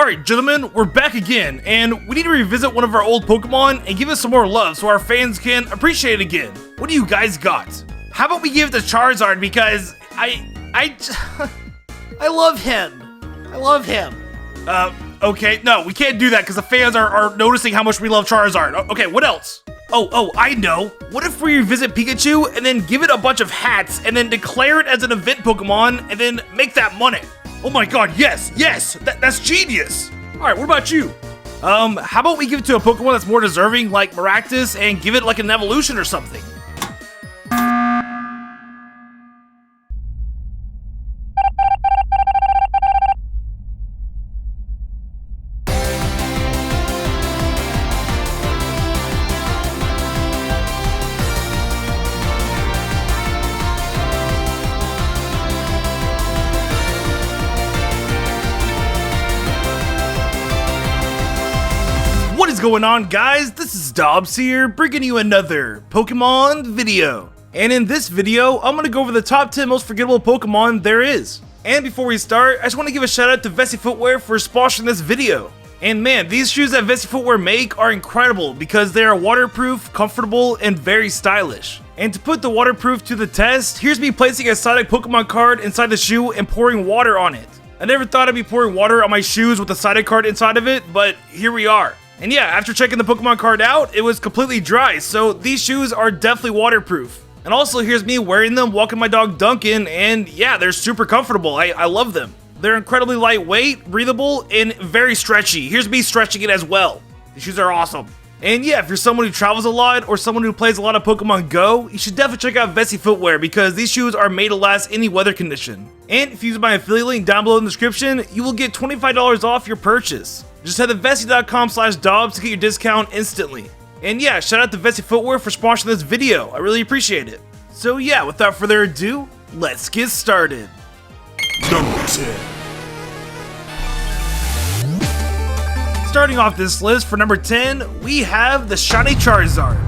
Alright gentlemen, we're back again, and we need to revisit one of our old Pokemon and give it some more love so our fans can appreciate it again. What do you guys got? How about we give it to Charizard because I love him. I love him. Okay, no, we can't do that because the fans are noticing how much we love Charizard. Okay, what else? Oh, I know. What if we revisit Pikachu and then give it a bunch of hats and then declare it as an event Pokemon and then make that money? Oh my god, yes, that's genius. All right, what about you? How about we give it to a Pokemon that's more deserving like Maractus and give it like an evolution or something? What is going on, guys? This is Dobbs here, bringing you another Pokemon video. And in this video, I'm gonna go over the top 10 most forgettable Pokemon there is. And before we start, I just want to give a shout out to Vessi Footwear for sponsoring this video. And man, these shoes that Vessi Footwear make are incredible because they are waterproof, comfortable, and very stylish. And to put the waterproof to the test, here's me placing a Psyduck Pokemon card inside the shoe and pouring water on it. I never thought I'd be pouring water on my shoes with a Psyduck card inside of it, but here we are. And yeah, after checking the Pokemon card out, it was completely dry, so these shoes are definitely waterproof. And also, here's me wearing them, walking my dog Duncan, and yeah, they're super comfortable. I love them. They're incredibly lightweight, breathable, and very stretchy. Here's me stretching it as well. These shoes are awesome. And yeah, if you're someone who travels a lot or someone who plays a lot of Pokemon Go, you should definitely check out Vessi Footwear because these shoes are made to last any weather condition. And if you use my affiliate link down below in the description, you will get $25 off your purchase. Just head to vessi.com/Dobbs to get your discount instantly. And yeah, shout out to Vessi Footwear for sponsoring this video. I really appreciate it. So yeah, without further ado, let's get started. Number 10. Starting off this list for number 10, we have the Shiny Charizard.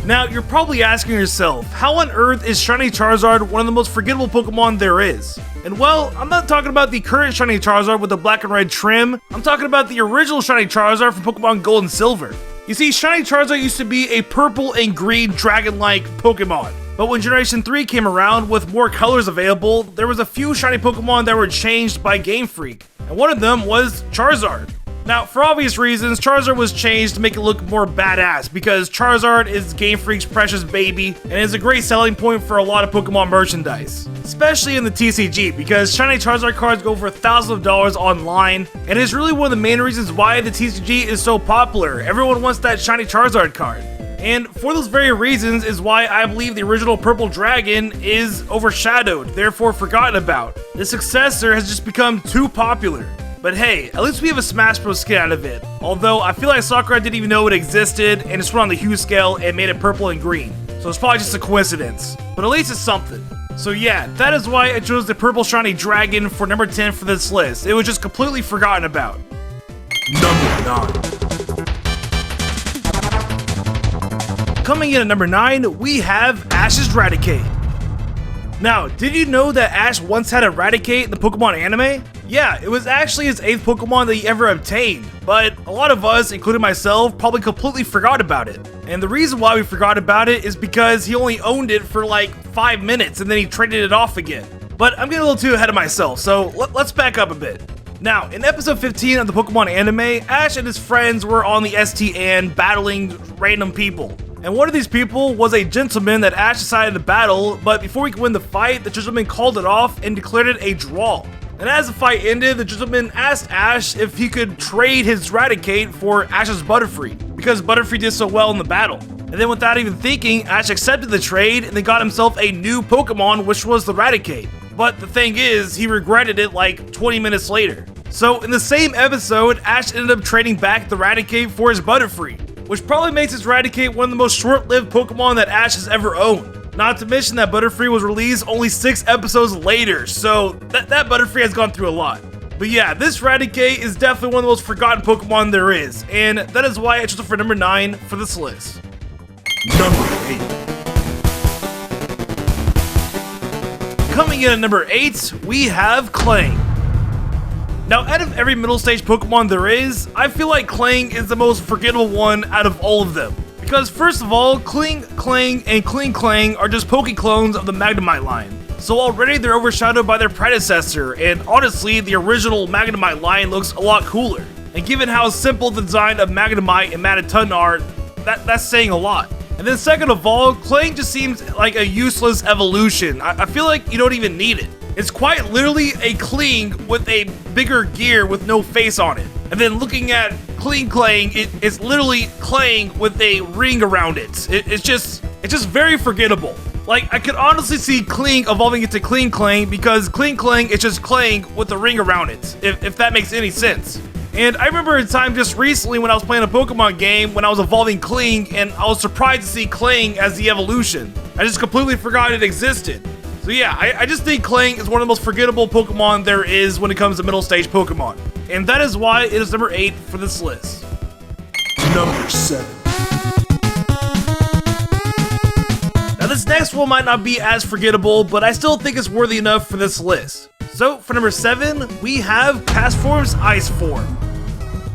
Now, you're probably asking yourself, how on earth is Shiny Charizard one of the most forgettable Pokemon there is? And well, I'm not talking about the current Shiny Charizard with the black and red trim, I'm talking about the original Shiny Charizard from Pokemon Gold and Silver. You see, Shiny Charizard used to be a purple and green dragon-like Pokemon. But when Generation 3 came around with more colors available, there was a few shiny Pokemon that were changed by Game Freak. And one of them was Charizard. Now, for obvious reasons, Charizard was changed to make it look more badass because Charizard is Game Freak's precious baby and is a great selling point for a lot of Pokemon merchandise. Especially in the TCG because shiny Charizard cards go for thousands of dollars online and is really one of the main reasons why the TCG is so popular. Everyone wants that shiny Charizard card. And for those very reasons is why I believe the original Purple Dragon is overshadowed, therefore forgotten about. The successor has just become too popular. But hey, at least we have a Smash Bros skin out of it. Although, I feel like Sakura didn't even know it existed and just went on the hue scale and made it purple and green. So it's probably just a coincidence. But at least it's something. So yeah, that is why I chose the Purple Shiny Dragon for number 10 for this list. It was just completely forgotten about. Number 9. Coming in at number 9, we have Ash's Raticate. Now, did you know that Ash once had a Raticate in the Pokemon anime? Yeah, it was actually his 8th Pokemon that he ever obtained, but a lot of us, including myself, probably completely forgot about it. And the reason why we forgot about it is because he only owned it for like 5 minutes and then he traded it off again. But I'm getting a little too ahead of myself, so let's back up a bit. Now, in episode 15 of the Pokemon anime, Ash and his friends were on the STN battling random people. And one of these people was a gentleman that Ash decided to battle, but before he could win the fight, the gentleman called it off and declared it a draw. And as the fight ended, the gentleman asked Ash if he could trade his Raticate for Ash's Butterfree, because Butterfree did so well in the battle. And then without even thinking, Ash accepted the trade and then got himself a new Pokemon, which was the Raticate. But the thing is, he regretted it like 20 minutes later. So in the same episode, Ash ended up trading back the Raticate for his Butterfree, which probably makes his Raticate one of the most short-lived Pokemon that Ash has ever owned. Not to mention that Butterfree was released only 6 episodes later, so that Butterfree has gone through a lot. But yeah, this Raticate is definitely one of the most forgotten Pokemon there is, and that is why I chose it for number 9 for this list. Number 8. Coming in at number 8, we have Clang. Now, out of every middle stage Pokemon there is, I feel like Klang is the most forgettable one out of all of them. Because first of all, Kling, Klang, and Kling Klang are just Poke clones of the Magnemite line. So already they're overshadowed by their predecessor, and honestly, the original Magnemite line looks a lot cooler. And given how simple the design of Magnemite and Matatun are, that's saying a lot. And then second of all, Klang just seems like a useless evolution. I feel like you don't even need it. It's quite literally a Kling with a bigger gear with no face on it. And then looking at Kling Klang, it's literally Klang with a ring around it. It's just very forgettable. Like, I could honestly see Kling evolving into Kling Klang because Kling Klang is just Klang with a ring around it, if that makes any sense. And I remember a time just recently when I was playing a Pokemon game when I was evolving Kling, and I was surprised to see Klang as the evolution. I just completely forgot it existed. So yeah, I just think Klang is one of the most forgettable Pokemon there is when it comes to middle stage Pokemon. And that is why it is number 8 for this list. Number 7. Now this next one might not be as forgettable, but I still think it's worthy enough for this list. So for number 7, we have Castform's Ice Form.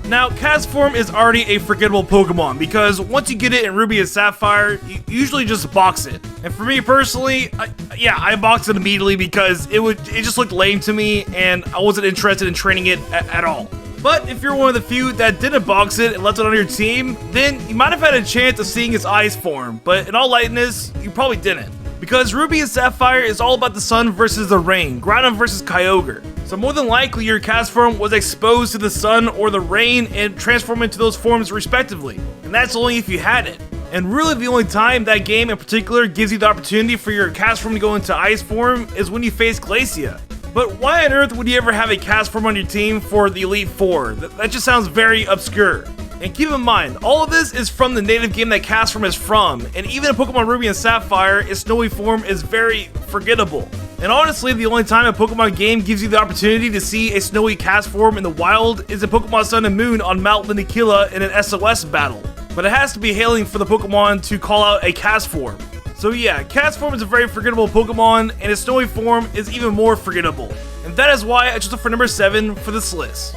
Now, Castform is already a forgettable Pokemon because once you get it in Ruby and Sapphire, you usually just box it. And for me personally, I boxed it immediately because it just looked lame to me and I wasn't interested in training it at all. But if you're one of the few that didn't box it and left it on your team, then you might have had a chance of seeing its Ice Form, but in all lightness, you probably didn't. Because Ruby and Sapphire is all about the sun versus the rain, Groudon versus Kyogre. So more than likely your Castform was exposed to the sun or the rain and transformed into those forms respectively. And that's only if you had it. And really the only time that game in particular gives you the opportunity for your Castform to go into Ice Form is when you face Glacia. But why on earth would you ever have a Castform on your team for the Elite Four? That just sounds very obscure. And keep in mind, all of this is from the native game that Castform is from, and even in Pokemon Ruby and Sapphire, its snowy form is very forgettable. And honestly, the only time a Pokemon game gives you the opportunity to see a snowy Castform in the wild is in Pokemon Sun and Moon on Mount Linikila in an SOS battle. But it has to be hailing for the Pokemon to call out a Castform. So yeah, Castform is a very forgettable Pokemon, and its snowy form is even more forgettable. And that is why I chose it for number 7 for this list.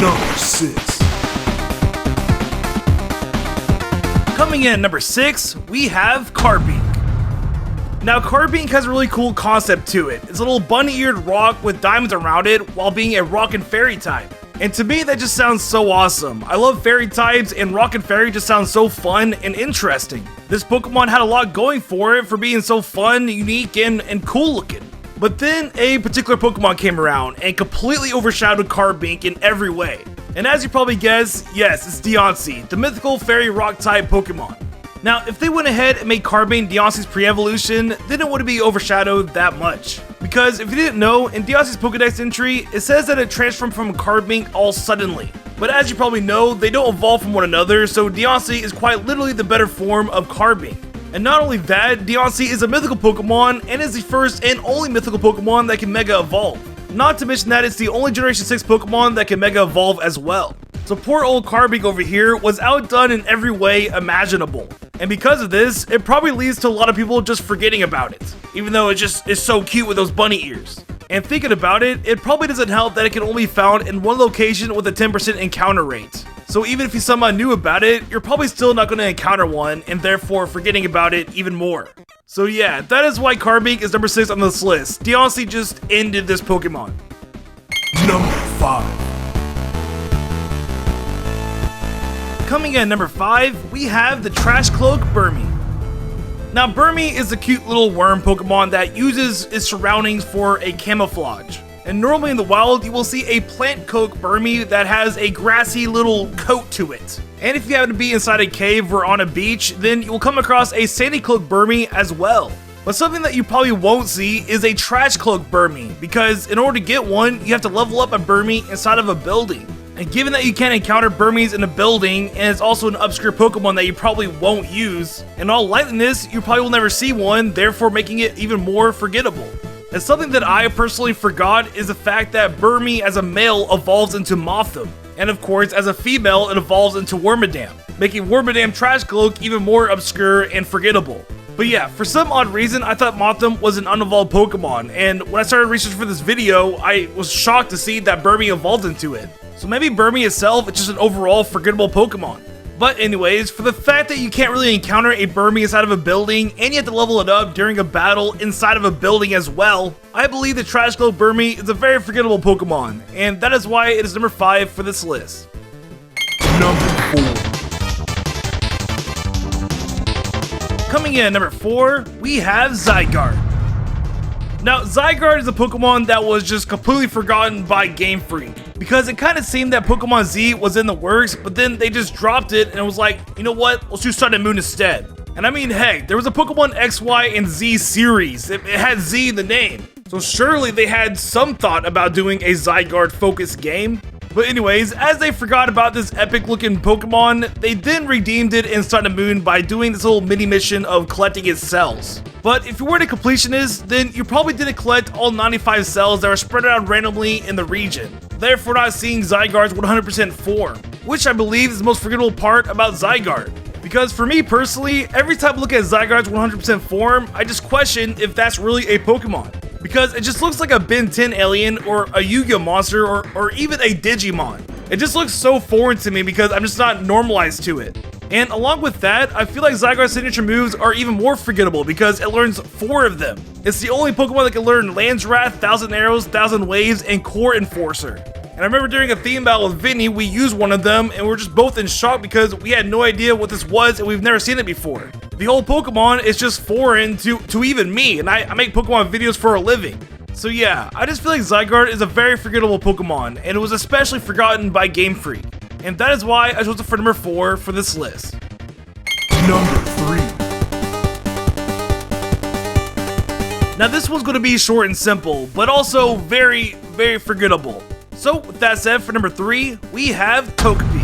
Number 6. Coming in at number 6, we have Carbink. Now, Carbink has a really cool concept to it. It's a little bunny-eared rock with diamonds around it while being a rock and fairy type. And to me, that just sounds so awesome. I love fairy types, and rock and fairy just sounds so fun and interesting. This Pokemon had a lot going for it for being so fun, unique, and cool looking. But then a particular Pokemon came around and completely overshadowed Carbink in every way. And as you probably guessed, yes, it's Deontay, the mythical fairy rock type Pokemon. Now, if they went ahead and made Carbink Deontay's pre-evolution, then it wouldn't be overshadowed that much. Because if you didn't know, in Deontay's Pokedex entry, it says that it transformed from Carbink all suddenly. But as you probably know, they don't evolve from one another, so Deontay is quite literally the better form of Carbink. And not only that, Deontay is a mythical Pokemon and is the first and only mythical Pokemon that can Mega Evolve. Not to mention that it's the only Generation 6 Pokemon that can Mega Evolve as well. So poor old Carbink over here was outdone in every way imaginable. And because of this, it probably leads to a lot of people just forgetting about it, even though it just is so cute with those bunny ears. And thinking about it, it probably doesn't help that it can only be found in one location with a 10% encounter rate. So even if you somehow knew about it, you're probably still not going to encounter one, and therefore forgetting about it even more. So yeah, that is why Carbink is number 6 on this list. Deontay just ended this Pokemon. Number 5. Coming in at number 5, we have the Trash Cloak Burme. Now, Burme is a cute little worm Pokemon that uses its surroundings for a camouflage. And normally in the wild, you will see a plant coat Burme that has a grassy little coat to it. And if you happen to be inside a cave or on a beach, then you will come across a sandy cloak Burme as well. But something that you probably won't see is a trash cloak Burme, because in order to get one, you have to level up a Burme inside of a building. And given that you can't encounter Burmes in a building, and it's also an obscure Pokemon that you probably won't use, in all likeliness, you probably will never see one, therefore making it even more forgettable. And something that I personally forgot is the fact that Burme as a male evolves into Mothim, and of course as a female it evolves into Wormadam, making Wormadam Trash Cloak even more obscure and forgettable. But yeah, for some odd reason, I thought Mothim was an unevolved Pokemon, and when I started researching for this video, I was shocked to see that Burme evolved into it. So maybe Burme itself is just an overall forgettable Pokemon. But anyways, for the fact that you can't really encounter a Burme inside of a building, and you have to level it up during a battle inside of a building as well, I believe the Trash Cloak Burme is a very forgettable Pokemon, and that is why it is number 5 for this list. Number 4. Coming in at number 4, we have Zygarde. Now, Zygarde is a Pokemon that was just completely forgotten by Game Freak, because it kind of seemed that Pokemon Z was in the works, but then they just dropped it and it was like, you know what, let's do Sun and Moon instead. And I mean, heck, there was a Pokemon X, Y, and Z series. It had Z in the name, so surely they had some thought about doing a Zygarde-focused game. But anyways, as they forgot about this epic-looking Pokemon, they then redeemed it in Sun and Moon by doing this little mini-mission of collecting its cells. But if you weren't a completionist, then you probably didn't collect all 95 cells that were spread out randomly in the region, therefore not seeing Zygarde's 100% form, which I believe is the most forgettable part about Zygarde. Because for me personally, every time I look at Zygarde's 100% form, I just question if that's really a Pokemon. Because it just looks like a Ben 10 alien or a Yu-Gi-Oh monster or even a Digimon. It just looks so foreign to me because I'm just not normalized to it. And along with that, I feel like Zygarde's signature moves are even more forgettable because it learns 4 of them. It's the only Pokemon that can learn Land's Wrath, 1000 Arrows, 1000 Waves, and Core Enforcer. And I remember during a theme battle with Vinny, we used one of them and we were just both in shock because we had no idea what this was and we've never seen it before. The whole Pokemon is just foreign to even me, and I make Pokemon videos for a living. So yeah, I just feel like Zygarde is a very forgettable Pokemon, and it was especially forgotten by Game Freak. And that is why I chose it for number 4 for this list. Number 3. Now this one's going to be short and simple, but also very, very forgettable. So with that said, for number 3, we have Togepi.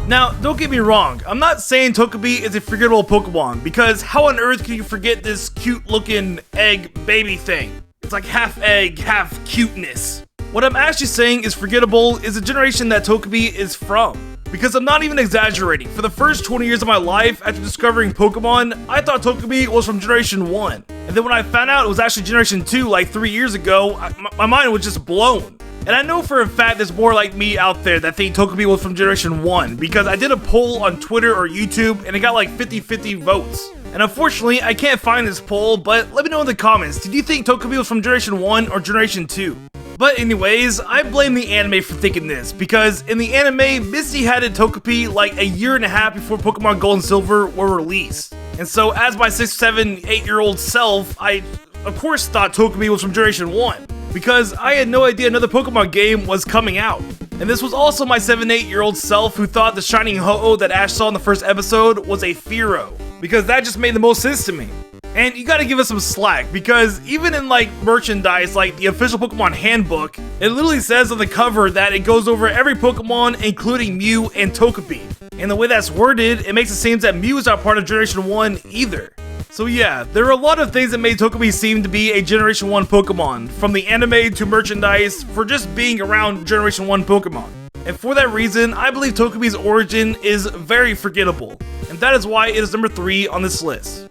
Now, don't get me wrong, I'm not saying Togepi is a forgettable Pokemon, because how on earth can you forget this cute looking egg baby thing? It's like half egg, half cuteness. What I'm actually saying is forgettable is the generation that Togepi is from. Because I'm not even exaggerating, for the first 20 years of my life after discovering Pokemon, I thought Togepi was from Generation 1. And then when I found out it was actually Generation 2 like 3 years ago, my mind was just blown. And I know for a fact there's more like me out there that think Togepi was from Generation 1 because I did a poll on Twitter or YouTube and it got like 50-50 votes. And unfortunately, I can't find this poll, but let me know in the comments, did you think Togepi was from Generation 1 or Generation 2? But anyways, I blame the anime for thinking this, because in the anime, Misty had a Togepi like a year and a half before Pokemon Gold and Silver were released. And so as my 6, 7, 8-year-old self, I of course thought Togepi was from Generation 1. Because I had no idea another Pokemon game was coming out. And this was also my 7, 8-year-old self who thought the Shining Ho-Oh that Ash saw in the first episode was a Fearow, because that just made the most sense to me. And you gotta give us some slack, because even in like merchandise like the official Pokemon handbook, it literally says on the cover that it goes over every Pokemon including Mew and Togepi. And the way that's worded, it makes it seem that Mew is not part of Generation 1 either. So yeah, there are a lot of things that made Togepi seem to be a Generation 1 Pokemon, from the anime to merchandise, for just being around Generation 1 Pokemon. And for that reason, I believe Togepi's origin is very forgettable, and that is why it is number 3 on this list.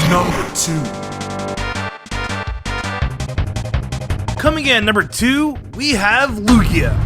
Number 2. Coming in at number 2, we have Lugia.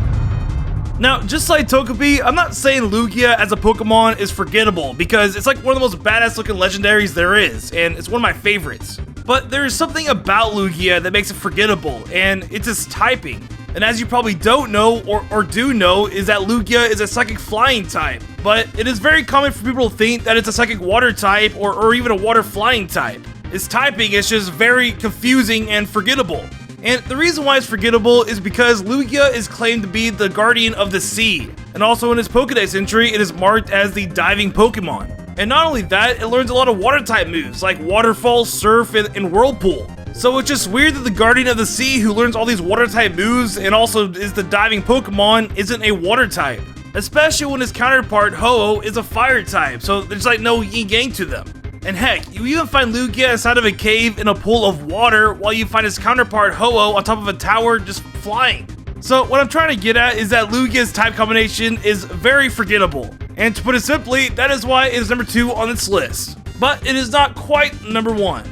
Now, just like Togepi, I'm not saying Lugia as a Pokemon is forgettable, because it's like one of the most badass looking legendaries there is, and it's one of my favorites. But there is something about Lugia that makes it forgettable, and it's its typing. And as you probably don't know, or do know, is that Lugia is a psychic flying type. But it is very common for people to think that it's a psychic water type, or even a water flying type. Its typing is just very confusing and forgettable. And the reason why it's forgettable is because Lugia is claimed to be the guardian of the sea, and also in its Pokédex entry, it is marked as the diving Pokemon. And not only that, it learns a lot of water type moves like Waterfall, Surf, and Whirlpool. So it's just weird that the guardian of the sea who learns all these water type moves and also is the diving Pokemon isn't a water type. Especially when his counterpart Ho-Oh is a fire type, so there's like no yin-yang to them. And heck, you even find Lugia inside of a cave in a pool of water, while you find his counterpart Ho-Oh on top of a tower just flying. So what I'm trying to get at is that Lugia's type combination is very forgettable. And to put it simply, that is why it is number 2 on this list. but it is not quite number 1.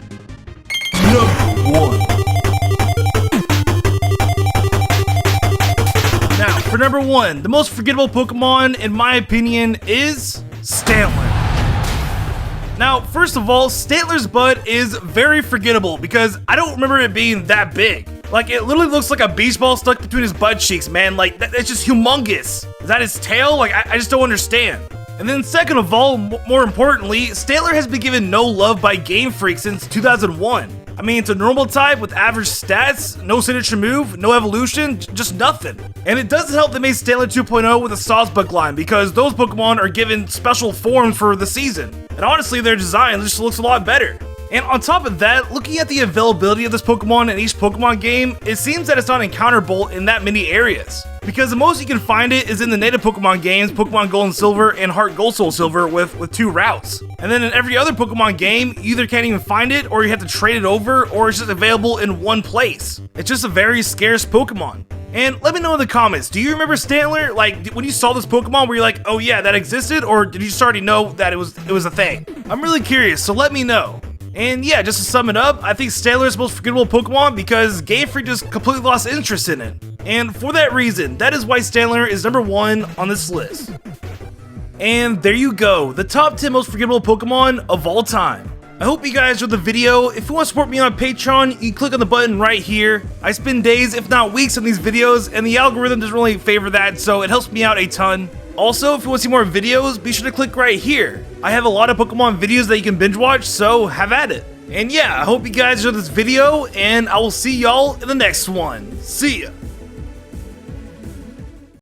Number 1. Now, for number 1, the most forgettable Pokemon, in my opinion, is Stanley. Now, first of all, Stantler's butt is very forgettable because I don't remember it being that big. Like, it literally looks like a beach ball stuck between his butt cheeks, man. Like, that's just humongous. Is that his tail? Like, I just don't understand. And then second of all, more importantly, Stantler has been given no love by Game Freak since 2001. I mean, it's a normal type with average stats, no signature move, no evolution, just nothing. And it doesn't help they made Stantler 2.0 with a Sawsbuck line because those Pokemon are given special forms for the season. And honestly, their design just looks a lot better. And on top of that, looking at the availability of this Pokemon in each Pokemon game, it seems that it's not encounterable in that many areas. Because the most you can find it is in the native Pokemon games, Pokemon Gold and Silver and Heart Gold Soul Silver with 2 routes. And then in every other Pokemon game, you either can't even find it, or you have to trade it over, or it's just available in one place. It's just a very scarce Pokemon. And let me know in the comments, do you remember Stantler? Like, when you saw this Pokemon, were you like, oh yeah, that existed? Or did you just already know that it was a thing? I'm really curious, so let me know. And yeah, just to sum it up, I think Stantler is the most forgettable Pokemon because Game Freak just completely lost interest in it. And for that reason, that is why Stantler is number 1 on this list. And there you go, the top 10 most forgettable Pokemon of all time. I hope you guys enjoyed the video. If you want to support me on Patreon, you can click on the button right here. I spend days, if not weeks, on these videos, and the algorithm doesn't really favor that, so it helps me out a ton. Also, if you want to see more videos, be sure to click right here. I have a lot of Pokemon videos that you can binge watch, so have at it. And yeah, I hope you guys enjoyed this video, and I will see y'all in the next one. See ya!